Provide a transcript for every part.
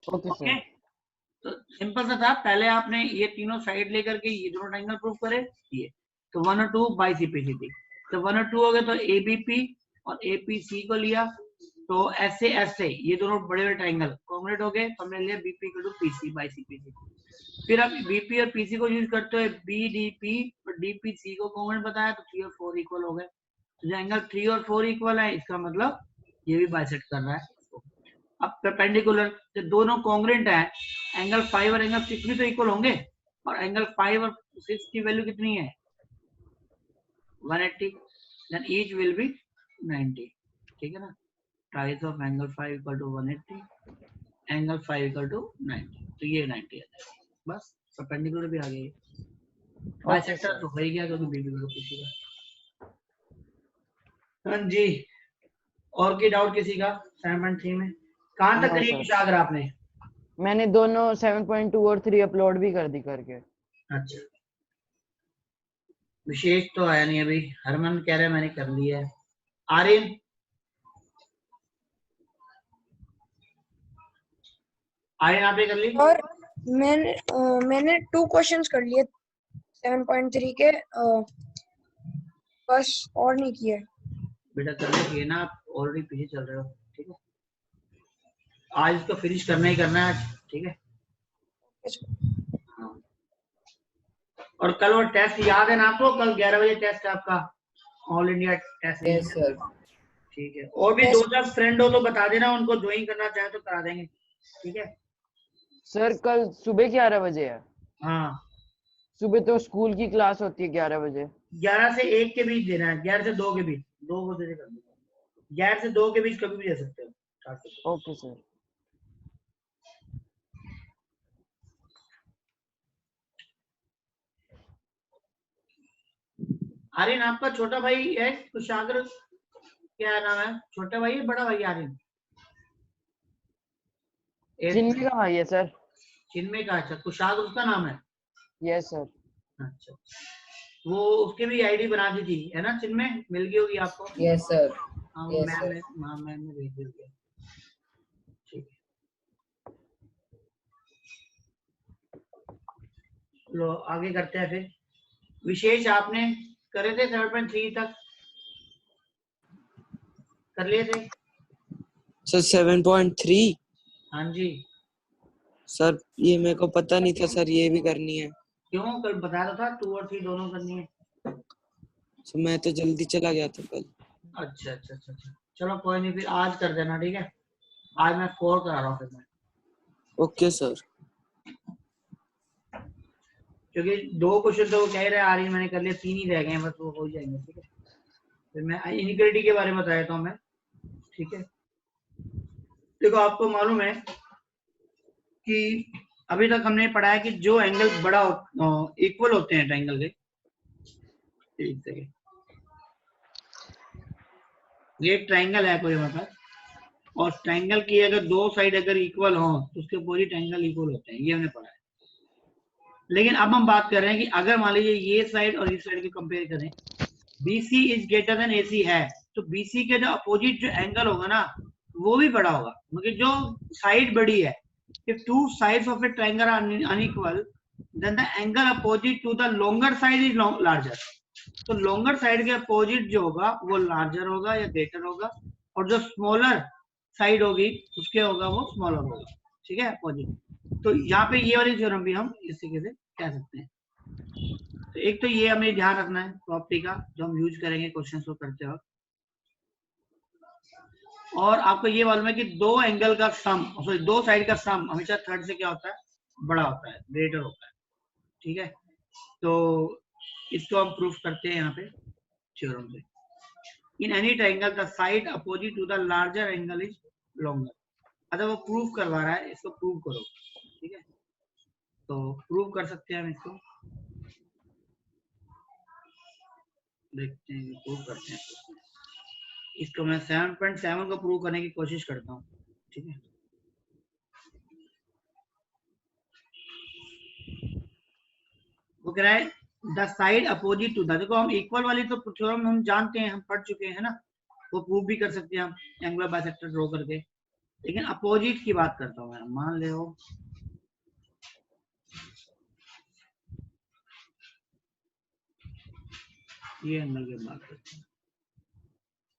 Okay okay, sir. तो simple सा था, पहले आपने ये तीनों साइड लेकर के ये दोनों ट्रायंगल प्रूव करे, ये तो 1 और 2 बाई सीपीसी थी, तो 1 और 2 हो गए, तो एबीपी और एपीसी को लिया, तो ऐसे ऐसे ये दोनों बड़े बड़े ट्रायंगल कॉन्ग्रुएंट हो गए, तो हमने लिया BP to PC by CPC. फिर अब बीपी और पीसी को यूज करते हुए बीडीपी और डीपीसी को कॉन्ग्रुएंट बताया, तो 3 और 4 इक्वल हो गए, तो जो एंगल 3 और 4 इक्वल है, इसका मतलब ये भी बाइसेक्ट कर रहा है। अब परपेंडिकुलर, जो दोनों कॉन्ग्रुएंट है, एंगल 5 और एंगल 6 भी तो इक्वल होंगे, और एंगल 5 और 6 की वैल्यू कितनी है 180, देन ईच विल बी 90, ठीक है ना, thrice of angle 5 equal to 180, angle 5 equal to 90, तो ये 90 है, बस परपेंडिकुलर भी आ गई, बाइसेक्टर तो हो ही गया क्योंकि बीबी को पूछेगा। हाँ जी, और की डाउट किसी का 7.3 में कहां तक करी कुशागर आपने? मैंने दोनों 7.2 और 3 अपलोड भी कर दी करके। अच्छा, विशेष तो आया नहीं अभी, हरमन कह रहे हैं मैंने कर लिया है, आर्यन आर्यन आपने कर ली? और मैंने 2 क्वेश्चंस कर लिए 7.3 के, बस और नहीं किए। बेटा करना चाहिए ना, आप ऑलरेडी पीछे चल रहे हो, ठीक है, आज इसको फिनिश करना ही करना है आज, ठीक है। हाँ। और कल वो टेस्ट याद है ना आपको, कल 11 बजे टेस्ट है आपका, all India test. Yes sir. ठीक है, और भी 2-4 फ्रेंड हो तो बता देना, उनको ज्वाइन करना चाहे तो करा देंगे, ठीक है। सर कल सुबह 11 बजे है? हाँ, सुबह तो स्कूल की क्लास होती है 11 बजे। 11 से 1 के बीच देना है, 11 से 2 के बीच, 2 बजे कर दो, 11 से 2 के बीच कभी भी दे सकते हो। Okay sir. आर्यन आपका छोटा भाई है कुशागर, क्या नाम है, छोटा भाई है बड़ा भाई आर्यन? चिन्मय का भाई है सर। चिन्मय का, अच्छा, कुशागर उसका नाम है? Yes sir. अच्छा, वो उसके भी आईडी बना दी थी है ना चिन्मय, मिल गई होगी आपको? Yes sir. हाँ, वो यस मैम सर। ने भेज दिया, ठीक है। लो आगे करते हैं फिर, विशेष आपने करे थे 7.3 तक कर लिए थे? सर 7.3? हाँ जी सर ये मेरे को पता नहीं था सर, ये भी करनी है। क्यों, कल बताया था 2 और 3 दोनों करनी है। सर मैं तो जल्दी चला गया था कल। अच्छा अच्छा अच्छा अच्छा, चलो कोई नहीं, फिर आज कर देना, ठीक है, आज मैं 4 करा रहा हूँ फिर मैं। Okay sir. क्योंकि 2 क्वेश्चन तो वो कह रहे आ रही मैंने कर लिया, 3 ही रह गए हैं बस, वो हो जाएंगे, ठीक है। फिर मैं इनइक्वालिटी के बारे में बता देता हूँ मैं, ठीक है। देखो आपको मालूम है कि अभी तक हमने पढ़ा है कि जो एंगल बड़ा इक्वल होते हैं ट्रायंगल के, एक सेकेंड, ये ट्रायंगल है कोई मतलब, और ट्रायंगल की अगर 2 साइड अगर इक्वल हो तो उसके अपोजिट एंगल इक्वल होते हैं, ये हमने पढ़ा है। लेकिन अब हम बात कर रहे हैं कि अगर मान लीजिए ये साइड और इस साइड की कंपेयर करें, BC is greater then AC है, तो BC के जो अपोजिट जो एंगल होगा ना वो भी बड़ा होगा, मतलब जो साइड बड़ी है, if two sides of a triangle are unequal then the angle opposite to the longer side is larger, तो longer side के अपोजिट जो होगा वो larger होगा या greater होगा, और जो smaller side होगी उसके होगा वो smaller होगा, ठीक है, अपोजिट। तो यहाँ पे ये वाली थ्योरम भी हम इस तरीके से कह सकते हैं। तो एक तो ये हमें ध्यान रखना है प्रॉपर्टी का, जो हम यूज करेंगे क्वेश्चन को करते वक्त। और आपको ये मालूम है कि 2 एंगल का सम, सॉरी 2 साइड का सम हमेशा थर्ड से क्या होता है, बड़ा होता है, ग्रेटर होता है, ठीक है। तो इसको हम प्रूफ करते हैं यहाँ पे थ्योरम से, in any triangle the side opposite to the larger angle is longer. अच्छा वो प्रूफ करवा रहा है, इसको प्रूव करो, ठीक है। तो प्रूव कर सकते हैं हम इसको, देखते हैं प्रूव करते हैं इसको। मैं 7.7 को प्रूव करने की कोशिश करता हूँ, ठीक है। वो कह रहा है the side opposite to the, देखो हम इक्वल वाली तो थ्योरम हम जानते हैं, हम पढ़ चुके हैं ना, वो प्रूव भी कर सकते हैं हम एंगुलर बाइसेक्टर ड्रॉ करके। लेकिन अपोजिट की बात करता हूँ मैं। मान लो ये एंगल की बात करते हैं,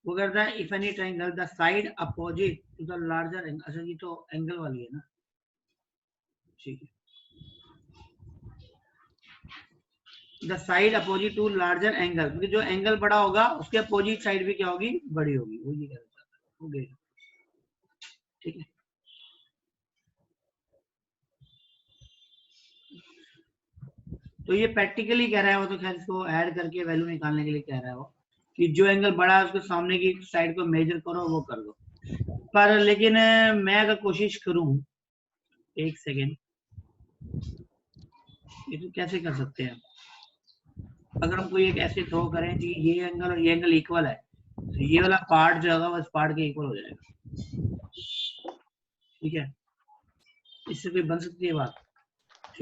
वो कहता है if any triangle the side opposite to the larger angle. अच्छा ये तो एंगल वाली है ना, ठीक है। The side opposite to larger angle, क्योंकि जो एंगल बड़ा होगा उसके अपोजिट साइड भी क्या होगी, बड़ी होगी। वो ये कहना चाहता है, हो गया, ठीक है। तो ये प्रैक्टिकली कह रहा है वो, तो खैर इसको ऐड करके वैल्यू निकालने के लिए कह रहा है वो, कि जो एंगल बड़ा है उसके सामने की साइड को मेजर करो, वो कर दो। पर लेकिन मैं अगर कोशिश करूं, एक सेकेंड, ये तो कैसे कर सकते हैं। अगर हम कोई एक ऐसे थ्रो करें कि ये एंगल और ये एंगल इक्वल है, तो ये वाला पार्ट जो होगा वो इस पार्ट के इक्वल हो जाएगा, ठीक है। इससे कोई बन सकती है बात,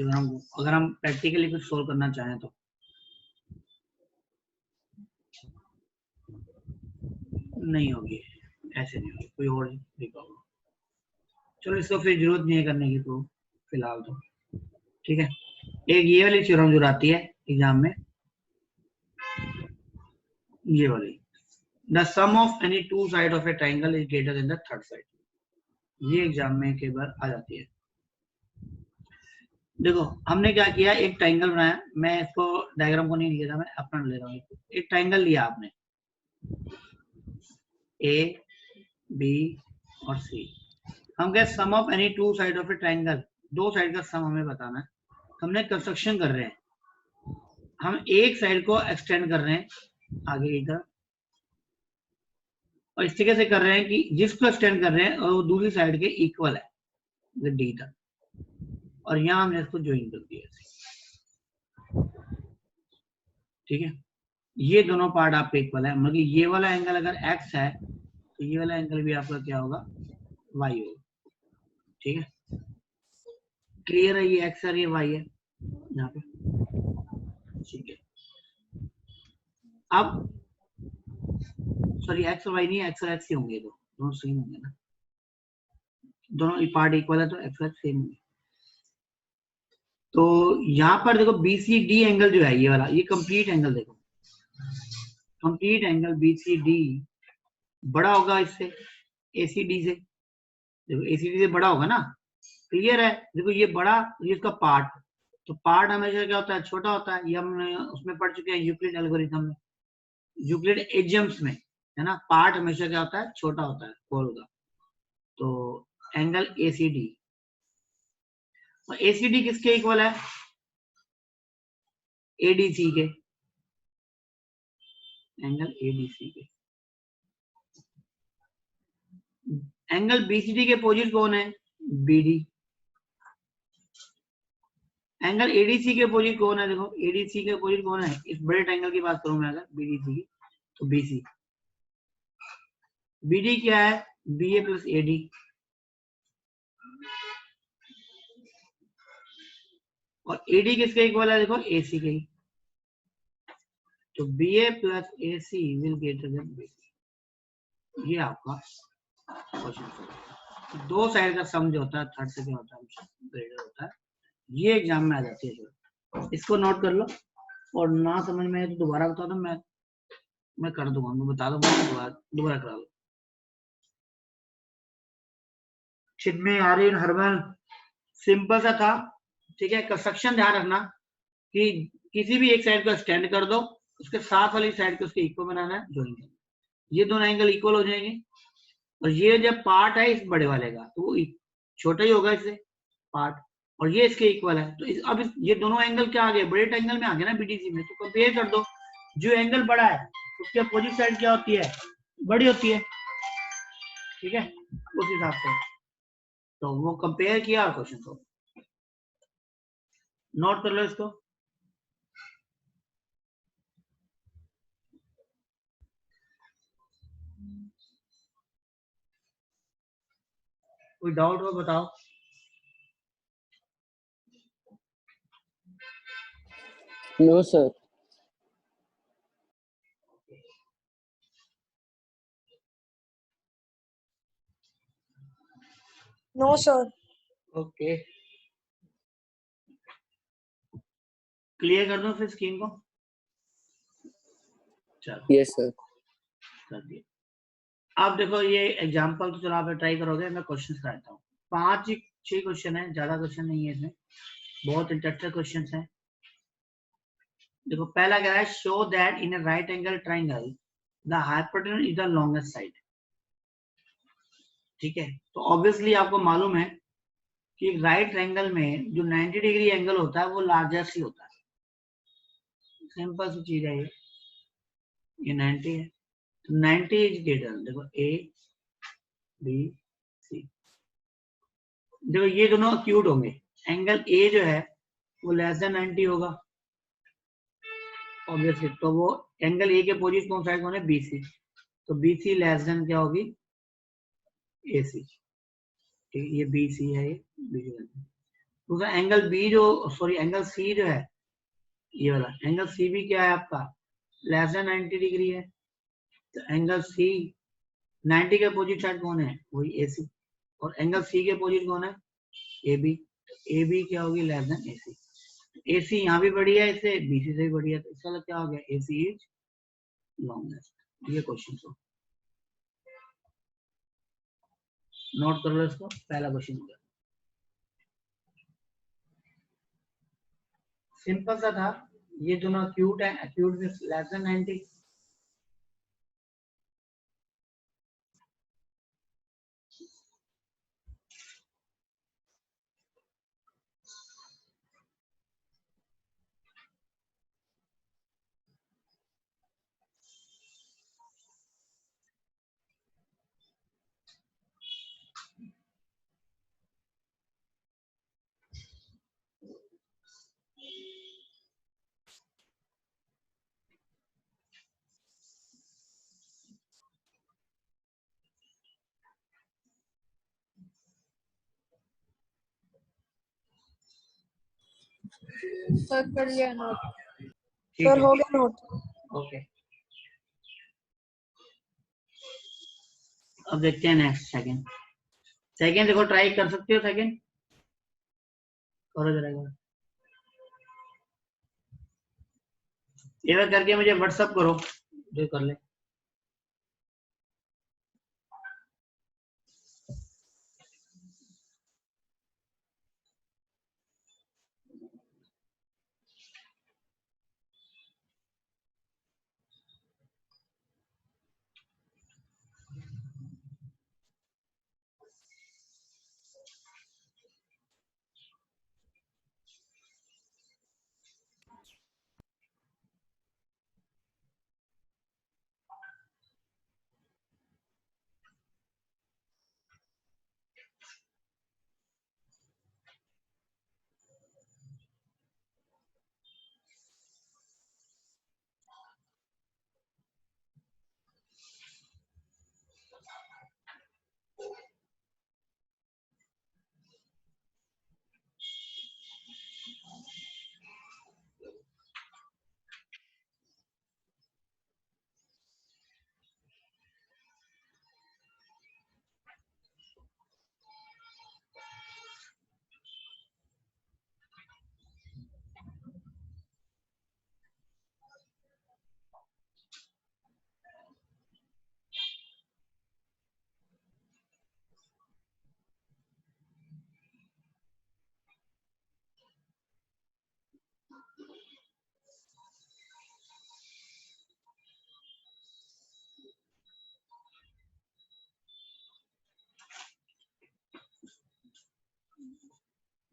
अगर हम प्रैक्टिकली कुछ सोल्व करना चाहें तो। नहीं होगी, ऐसे नहीं होगी, कोई और तरीका होगा। चलो इसको फिर जरूरत नहीं है करने की तो फिलहाल तो, ठीक है। एक ये वाली थ्योरम जो आती है एग्जाम में, ये वाली, the sum of any two side of a triangle is greater than the third side, ये एग्जाम में कई बार आ जाती है। देखो हमने क्या किया, एक ट्राइंगल बनाया, मैं इसको डायग्राम को नहीं लिया था, मैं अपना ले रहा हूँ। एक ट्राइंगल लिया आपने, ए बी और सी। हम कह sum of any two side of a triangle, दो साइड का सम हमें बताना है। हमने कंस्ट्रक्शन कर रहे हैं, हम एक साइड को एक्सटेंड कर रहे हैं आगे इधर, और इस तरीके से कर रहे हैं कि जिसको एक्सटेंड कर रहे हैं और वो दूसरी साइड के इक्वल है डी तक, और यहां हमने इसको ज्वाइन कर दिया, ठीक है। ये दोनों पार्ट आपके इक्वल है, मतलब ये वाला एंगल अगर x है तो ये वाला एंगल भी आपका क्या होगा, y होगा, ठीक है। क्लियर है, ये x और ये y है यहाँ पे, ठीक है। अब सॉरी x और y नहीं है, x और x ही होंगे, दोनों सेम होंगे ना, दोनों पार्ट इक्वल है तो x और x सेम होंगे। तो यहाँ पर देखो BCD एंगल जो है ये वाला, ये कंप्लीट एंगल, देखो कंप्लीट एंगल BCD बड़ा होगा इससे, ACD से, देखो ACD से बड़ा होगा ना, क्लियर है। देखो ये बड़ा, ये इसका पार्ट, तो पार्ट हमेशा क्या होता है, छोटा होता है। ये हमने उसमें पढ़ चुके हैं यूक्लिड एल्गोरिथम में, यूक्लिड एडियम्स में, है ना। पार्ट हमेशा क्या होता है, छोटा होता है होल का। तो एंगल ACD, और ACD किसके इक्वल है, ADC के, एंगल ADC के। एंगल BCD के अपोजिट कौन है, BD। एंगल ADC के अपोजिट कौन है, देखो ADC के अपोजिट कौन है, इस बड़े ट्रायंगल की बात करूं मैं अगर BDC की, तो BC। BD क्या है, BA प्लस AD, और AD किसके इक्वल है, देखो AC के, तो BA plus AC will greater than BC। ये आपका क्वेश्चन। दो साइड का सम जो होता है थर्ड से क्या होता है, ग्रेटर होता है। ये एग्जाम में आ जाती है, इसको नोट कर लो, और ना समझ में तो दोबारा बता दो, मैं कर दूंगा, मैं बता दूंगा, दोबारा करा लो। चिन्मय, आर्यन, हरमन, सिंपल सा था, ठीक है। कंस्ट्रक्शन ध्यान रखना कि किसी भी एक साइड को एक्सटेंड कर दो, उसके साथ वाली साइड को उसके इक्वल बनाना है, ज्वाइन करना। ये दोनों एंगल इक्वल हो जाएंगे, और ये जब पार्ट है इस बड़े वाले का तो वो छोटा ही होगा इससे पार्ट, और ये इसके इक्वल है, तो अब ये दोनों एंगल क्या आ गए, बड़े ट्रायंगल में आ गए ना BDC में। तो कंपेयर कर दो, जो एंगल बड़ा है उसके अपोजिट साइड क्या होती है, बड़ी होती है, ठीक है, उस हिसाब से। तो वो कंपेयर किया और क्वेश्चन को नोट कर लो इसको। कोई डाउट हो बताओ। No sir. No sir. Okay, clear कर दो फिर स्क्रीन को। चलो यस सर। कर दिया। अब देखो ये एग्जांपल तो चलो आप ट्राई करोगे, मैं क्वेश्चन कराता हूँ। 5-6 क्वेश्चन है, ज्यादा क्वेश्चन नहीं है इसमें, बहुत इंटरेस्टिंग क्वेश्चन है। देखो पहला कह रहा है show that in a right angle triangle the hypotenuse is the longest side. ठीक है, तो ऑब्वियसली आपको मालूम है कि राइट एंगल में जो 90 डिग्री एंगल होता है वो लार्जेस्ट ही होता है। सिंपल सी चीज है ये 90 है, तो 90 इज ग्रेटर। देखो ए बी सी, देखो ये दोनों एक्यूट होंगे। एंगल ए जो है वो लेस देन 90 होगा ऑब्वियसली, तो वो एंगल ए के अपोजिट कौन साइड कौन है, बीसी, तो बीसी लेस देन क्या होगी, एसी। ठीक है, ये बीसी है, ये बीसी। दूसरा एंगल बी जो, सॉरी एंगल सी जो है, ये वाला एंगल सी भी क्या है आपका, लेस देन 90 डिग्री है। तो एंगल सी 90 के अपोजिट साइड कौन है, वही एसी, और एंगल सी के अपोजिट कौन है, ए बी। ए बी क्या होगी, लेस देन एसी। एसी यहाँ भी बढ़िया है इससे, बीसी से भी बढ़िया है, तो इसका मतलब क्या हो गया, एसी इज लॉन्गेस्ट। ये क्वेश्चन को नोट कर लो, इसको पहला क्वेश्चन हो गया। सिंपल सा था, ये दोनों एक्यूट है, एक्यूट में लेस देन 90। सर कर लिया नोट। ठीक सर है, हो गया नोट। ओके। अब देखते हैं नेक्स्ट सेकंड। सेकंड देखो ट्राई कर सकते हो, सेकंड करो जरा एक बार। ये बार करके मुझे व्हाट्सअप करो जो कर ले।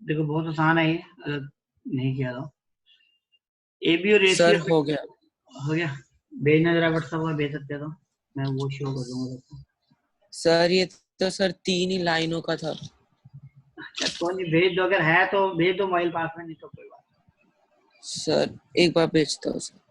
देखो बहुत आसान है ये, अगर नहीं किया तो। ए बी और ए सी सर हो गया। हो गया। भेजना जरा व्हाट्सएप पर, भेज सकते हो तो मैं वो शो कर दूंगा दोस्तों। सर ये तो सर 3 ही लाइनों का था। अच्छा कोई नहीं, भेज दो, अगर है तो भेज दो मोबाइल पास में, नहीं तो कोई बात सर एक बार भेजता हूँ सर।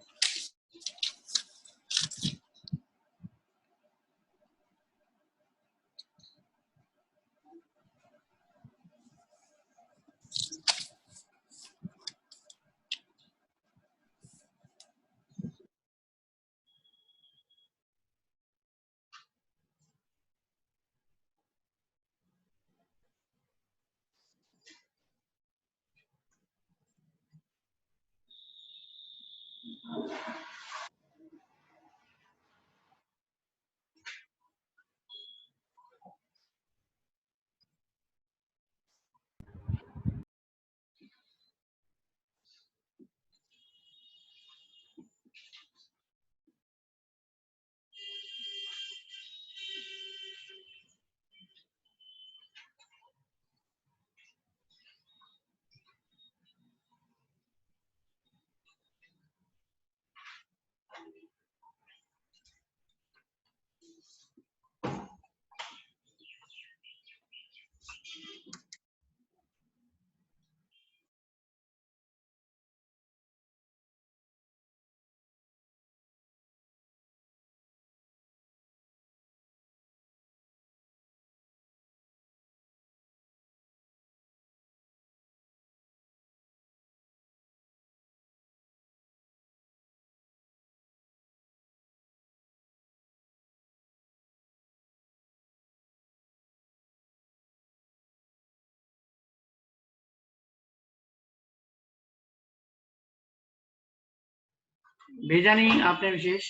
भेजा नहीं आपने विशेष?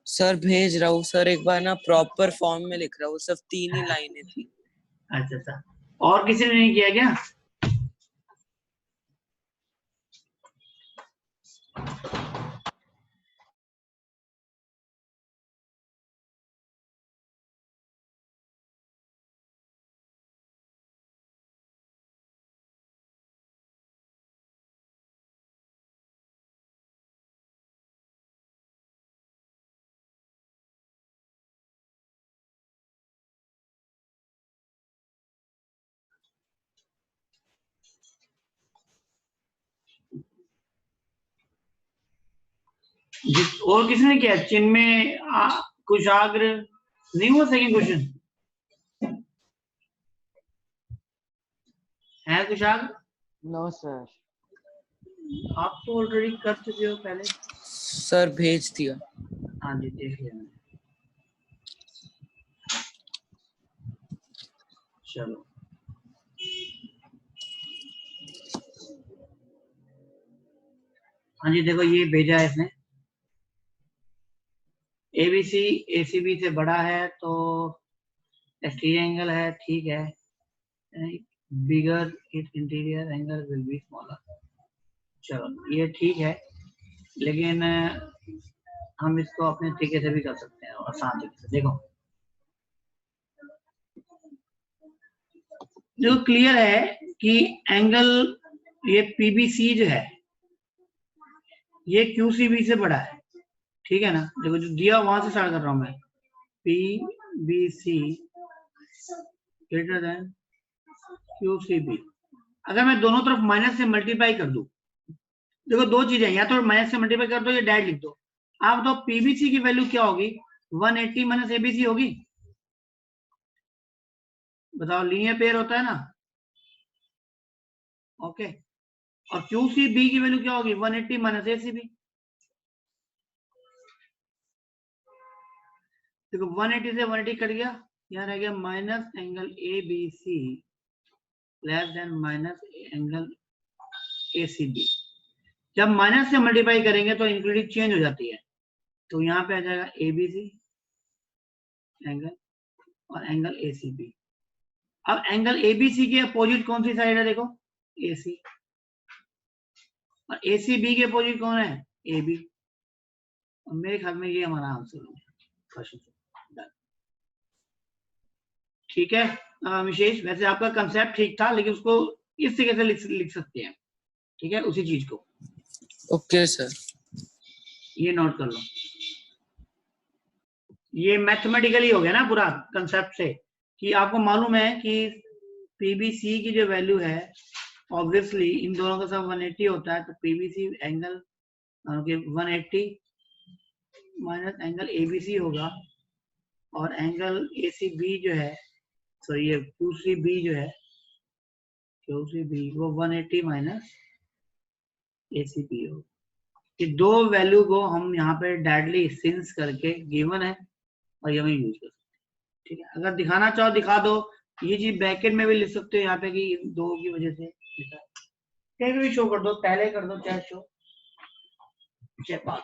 सर भेज रहा हूँ सर, एक बार ना प्रॉपर फॉर्म में लिख रहा हूँ, सिर्फ 3 ही लाइनें थी। अच्छा अच्छा, और किसी ने नहीं किया क्या? और किसने किया? चिन्मय, कुशाग्र नहीं हुआ सेकंड क्वेश्चन? है कुशाग्र? No sir. आप तो ऑलरेडी कर चुके हो पहले। सर भेज दिया। हाँ जी, देख लिया मैंने। चलो हाँ जी, देखो ये भेजा है इसने। ABC ACB से बड़ा है तो एक्सटीरियर एंगल है, ठीक है। Bigger it interior angle will be smaller. चलो ये ठीक है, लेकिन हम इसको अपने तरीके से भी कर सकते हैं, आसान तरीके से। देखो जो क्लियर है कि एंगल ये PBC जो है ये QCB से बड़ा है, ठीक है ना। देखो जो दिया वहां से स्टार्ट कर रहा हूं मैं, PBC ग्रेटर देन QCB। अगर मैं दोनों तरफ माइनस से मल्टीप्लाई कर दूं, देखो दो चीजें, या तो माइनस से मल्टीप्लाई कर दो या डायरेक्ट लिख दो। आप तो PBC की वैल्यू क्या होगी? 180 माइनस ABC होगी। बताओ, लीनियर पेयर होता है ना, ओके। और QCB की वैल्यू क्या होगी? 180 माइनस ACB। देखो 180 से 180 कट गया, यहाँ रह गया minus angle ABC less than minus angle ACB। जब माइनस से मल्टीप्लाई करेंगे तो इंक्लूडिंग चेंज हो जाती है, तो यहाँ पे आ जाएगा ABC एंगल और एंगल ACB। अब एंगल ABC के अपोजिट कौन सी साइड है? देखो AC, और ACB के अपोजिट कौन है? AB। और मेरे ख्याल में ये हमारा आंसर है, ठीक है। विशेष, वैसे आपका कंसेप्ट ठीक था, लेकिन उसको इस तरीके से लिख सकते हैं, ठीक है, उसी चीज को। ओके सर, ये नोट कर लो। ये मैथमेटिकली हो गया ना पूरा कंसेप्ट से, कि आपको मालूम है कि PBC की जो वैल्यू है, ऑब्वियसली इन दोनों का सब 180 होता है, तो PBC angle 180 minus angle ABC होगा, और एंगल ACB जो है, सॉरी ये QCB जो है, QCB वो 180 माइनस ACB होगा। कि दो वैल्यू को हम यहाँ पे डायरेक्टली सिंस करके गिवन है और ये हम यूज कर सकते हैं, ठीक है। अगर दिखाना चाहो दिखा दो, ये चीज ब्रैकेट में भी लिख सकते हो यहाँ पे कि इन दो की वजह से लिखा है। कहीं भी शो कर दो, पहले कर दो चाहे शो, जयपाल।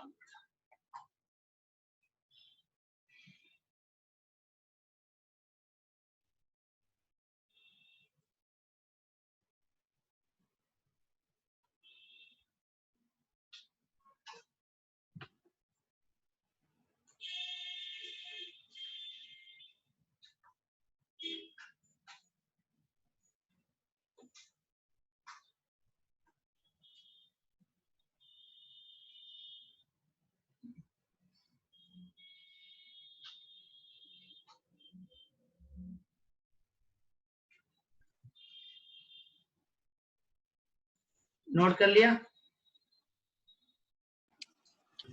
नोट कर लिया?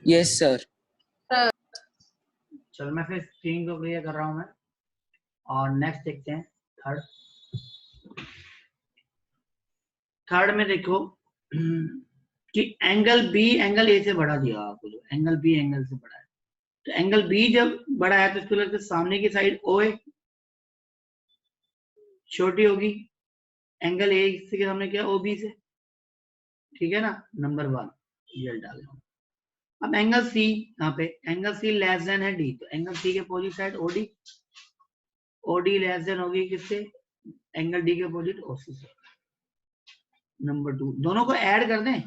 Yes sir. चलो मैं फिर स्क्रीन को क्लियर कर रहा हूं मैं, और नेक्स्ट देखते हैं थर्ड में देखो कि एंगल बी एंगल ए से बड़ा दिया आपको, जो एंगल बी एंगल से बड़ा है, तो एंगल बी जब बड़ा है तो इसको लगता है सामने की साइड ओ ए छोटी होगी, एंगल ए के सामने क्या ओ बी से, ठीक है ना, नंबर 1 ये डाल रहा हूं। अब एंगल सी, यहाँ पे एंगल सी लेस देन है डी, तो एंगल सी के opposite side OD, OD less than होगी किससे, एंगल डी के अपोजिट ओसी से। नंबर 2 दोनों को ऐड कर दें,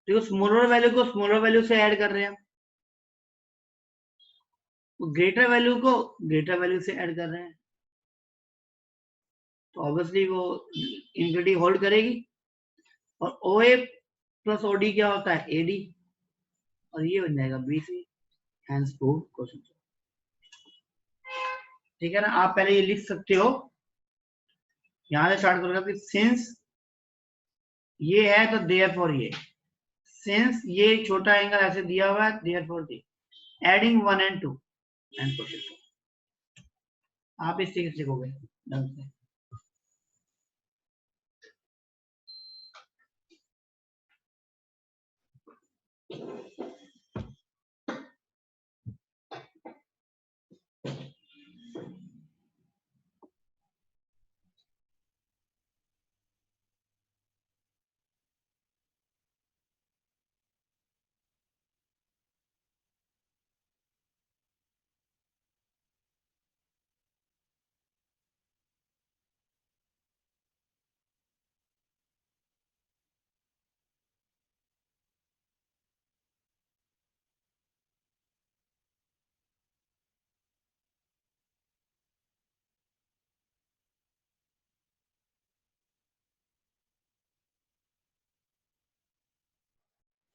देखो स्मॉलर वैल्यू को स्मॉलर वैल्यू से ऐड कर रहे हैं, ग्रेटर वैल्यू को ग्रेटर वैल्यू से ऐड कर रहे हैं, तो ऑब्वियसली वो इनफिनिटी होल्ड करेगी, और ओ ए प्लस ओडी क्या होता है, एडी, और ये बन जाएगा बीसी, हेंस प्रूव क्वेश्चन। ठीक है ना, आप पहले ये लिख सकते हो, यहां से स्टार्ट करोगे कि सिंस ये है तो देयरफॉर ये, सिंस ये छोटा एंगल ऐसे दिया हुआ है देयरफॉर ये, एडिंग 1 and 2 एंड प्रोसीड। आप इस तरीके से लिखोगे ढंग से।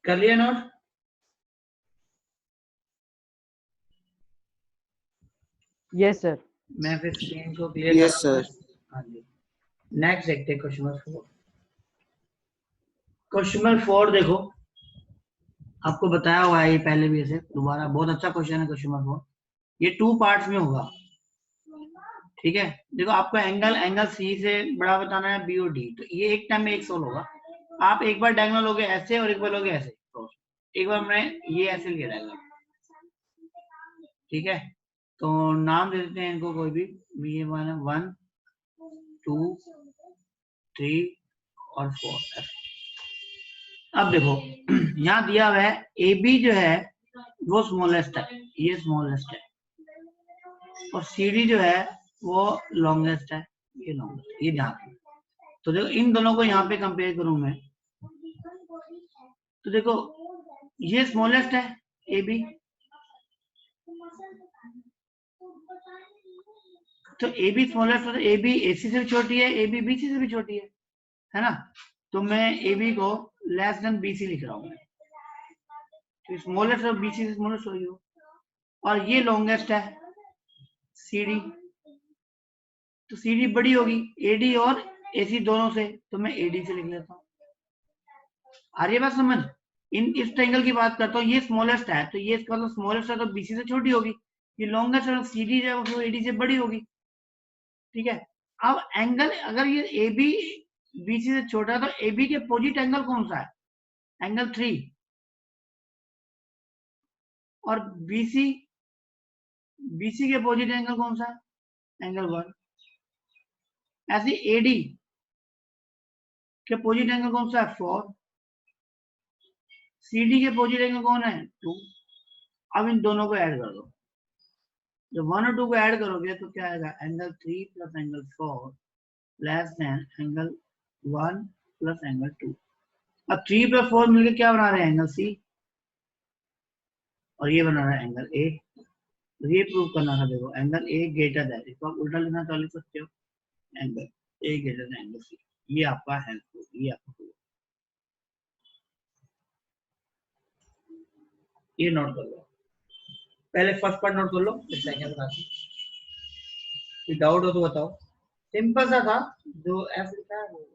कर लिया नोट? Yes sir. मैं फिर स्क्रीन को क्लियर यस कर रहा हूं। सर। हाँ जी, नेक्स्ट देखते हैं क्वेश्चन नंबर 4। क्वेश्चन नंबर 4 देखो, आपको बताया हुआ है ये पहले भी, ऐसे दोबारा, बहुत अच्छा क्वेश्चन है क्वेश्चन नंबर 4। ये 2 पार्ट्स में होगा, ठीक है। देखो आपको एंगल सी से बड़ा बताना है बी और डी, तो ये एक टाइम में एक सोल्व होगा। आप एक बार डायगोनल लोगे ऐसे और एक बार लोगे ऐसे, एक बार हमने ये ऐसे लिया डायगोनल, ठीक है। तो नाम दे देते हैं इनको कोई भी, ये 1 2 3 और 4। अब देखो यहाँ दिया हुआ है ए बी जो है वो स्मॉलेस्ट है, ये स्मॉलेस्ट है, और सी डी जो है वो लॉन्गेस्ट है, ये लॉन्गेस्ट, ये ध्यान रखना। तो देखो इन दोनों को यहाँ पे कंपेयर करूं मैं, तो देखो ये स्मॉलेस्ट है ए बी, तो ए बी स्मॉलेस्ट है, तो ए बी ए सी से भी छोटी है, ए बी बी सी से भी छोटी है ना। तो मैं ए बी को लेस देन बी सी लिख रहा हूँ, तो स्मॉलेस्ट और बी सी से स्मॉलेस्ट होगी वो, और ये लॉन्गेस्ट है सी डी, तो सी डी बड़ी होगी ए डी और ए सी दोनों से, तो मैं ए डी से लिख लेता हूँ। आ रही है बात समझ? इस ट्रायंगल की बात करता हूँ, ये स्मॉलेस्ट है, तो ये इसका मतलब स्मॉलेस्ट है तो बीसी से छोटी होगी, ये लॉन्गेस्ट है, सी डी जो है एडी से बड़ी होगी, ठीक है। अब एंगल अगर ये ए बी बीसी से छोटा है, तो ए बी के अपोजिट एंगल कौन सा है, एंगल 3, और बीसी बीसी के अपोजिट एंगल कौन सा है, एंगल 1। ऐसे एडी के अपोजिट एंगल कौन सा है, 4, CD के अपोजिट एंगल कौन है 2। अब इन दोनों को ऐड कर दो, जब 1 और 2 को ऐड करोगे तो क्या आएगा angle 3 plus angle 4 less than angle 1 plus angle 2। अब 3 प्लस 4 मिलकर क्या बना रहे हैं एंगल C, और ये बना रहा है एंगल A। ये प्रूव करना था, देखो एंगल A ग्रेटर दैन, इसको आप उल्टा लिखना तो लिख सकते हो angle A greater than angle C। ये आपका हेल्प, ये आपको ये नोट कर लो, पहले फर्स्ट पार्ट नोट कर लो फिर सेकंड पार्ट। कोई डाउट हो तो बताओ, सिंपल सा था जो F लिखा है वो।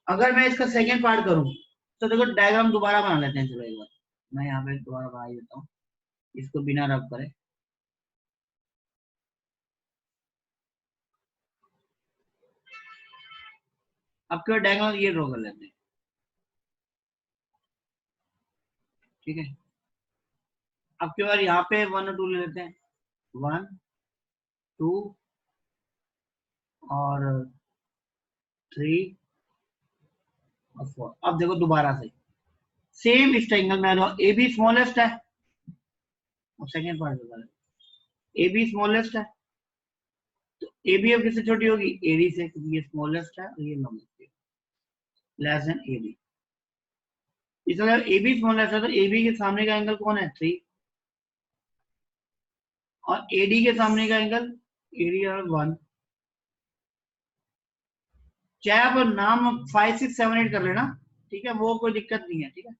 अगर मैं इसका सेकंड पार्ट करूं तो देखो डायग्राम दोबारा बना लेते हैं। चलो एक बार मैं यहाँ पे दोबारा बना देता हूँ, इसको बिना रब करे। अब केवल डायग्राम ये ड्रॉ कर लेते हैं, ठीक है। अब केवल यहाँ पे 1 और 2 ले लेते हैं, 1 2 और 3 और 4। अब देखो दोबारा से सेम इस ट्रायंगल में आ जाओ, ए बी स्मॉलेस्ट है, और सेकंड पार्ट बता रहे ए बी स्मॉलेस्ट है, तो ए बी अब किससे छोटी होगी एडी से, क्योंकि ये स्मॉलेस्ट है और ये लॉन्गेस्ट है, लेस देन ए बी। इसलिए ए बी स्मॉलेस्ट है तो ए बी के सामने का एंगल कौन है 3, और एडी के सामने का एंगल एडी और 1। चाहे आप नाम 5 6 7 8 कर लेना, ठीक है, वो कोई दिक्कत नहीं है, ठीक है।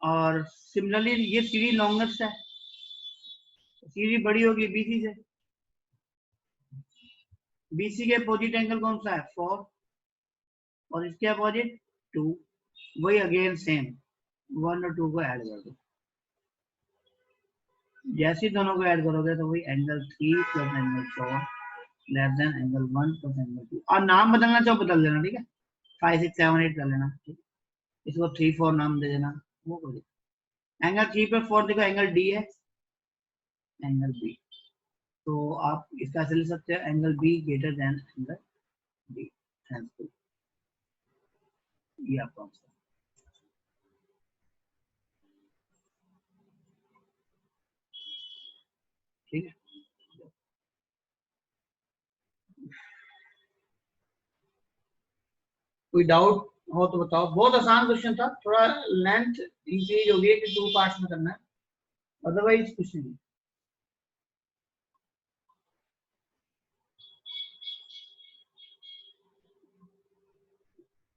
और सिमिलरली ये सीडी लॉन्गेस्ट है, सीडी बड़ी होगी बीसी से, बीसी के अपोजिट एंगल कौन सा है 4, और इसके अपोजिट 2। वही अगेन सेम 1 और 2 को ऐड कर दो, जैसे दोनों को ऐड करोगे तो वही angle 3 plus angle 4 less than angle 1 plus angle 2। और नाम बदलना चाहो बदल देना, ठीक है, 5 6 7 8 कर लेना, ठीक, इसको 3 4 नाम दे देना, वो करो। एंगल 3 पर 4 देखो एंगल डी है, एंगल बी, तो आप इसका ऐसे लिख सकते हो angle be greater than angle D, ये आपका आंसर। ठीक है, कोई डाउट हो तो बताओ। बहुत आसान क्वेश्चन था, थोड़ा लेंथ इंक्रीज हो गई है कि 2 पार्ट्स में करना है, अदरवाइज कुछ नहीं।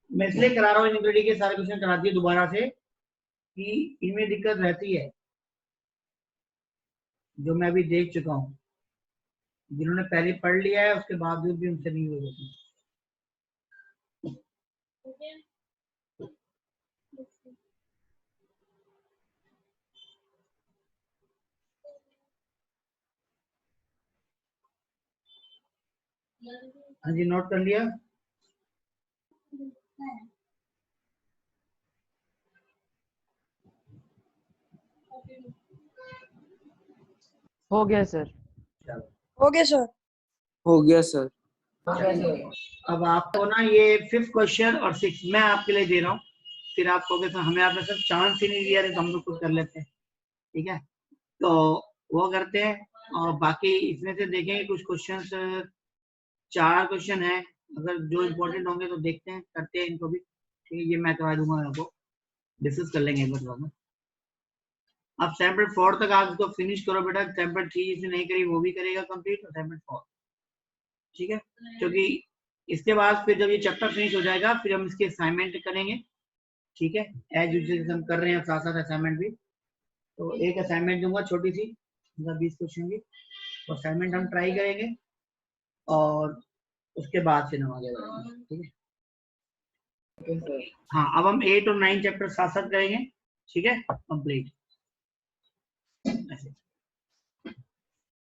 मैं इसलिए करा रहा हूँ इनग्रेडिएंट के सारे क्वेश्चन करा दिए दोबारा से कि इनमें दिक्कत रहती है, जो मैं अभी देख चुका हूँ, जिन्होंने पहले पढ़ लिया है उसके बावजूद भी उनसे नहीं हो जाती। हाँ जी, नोट कर लिया। हो गया सर। चलो हो गया सर। हो गया सर। अब आपको ना ये 5th क्वेश्चन और 6th मैं आपके लिए दे रहा हूँ, फिर आप कहोगे सर हमें आपने सर चांस ही नहीं दिया, तो हम लोग खुद कर लेते हैं, ठीक है, तो वो करते हैं। और बाकी इसमें से देखेंगे कुछ क्वेश्चंस, 4 क्वेश्चन है, अगर जो इम्पोर्टेंट होंगे तो देखते हैं, करते हैं इनको भी, ठीक है, ये मैं करवा दूंगा, आपको डिस्कस कर लेंगे एक बार। अब सैंपल 4 तक आप इसको फिनिश करो बेटा, सैंपल 3 जिसने नहीं करी वो भी करेगा कंप्लीट, और सैंपल 4, ठीक है, क्योंकि इसके बाद फिर जब ये चैप्टर फिनिश हो जाएगा फिर हम इसके असाइनमेंट करेंगे, ठीक है, एज यूजुअल हम कर रहे हैं, साथ साथ असाइनमेंट भी। तो एक असाइनमेंट दूंगा छोटी सी, 20 क्वेश्चन की, तो असाइनमेंट हम ट्राई करेंगे और उसके बाद फिर हम आगे बढ़ेंगे, ठीक है। हाँ, अब हम 8 और 9 चैप्टर साथ साथ करेंगे, ठीक है, कंप्लीट।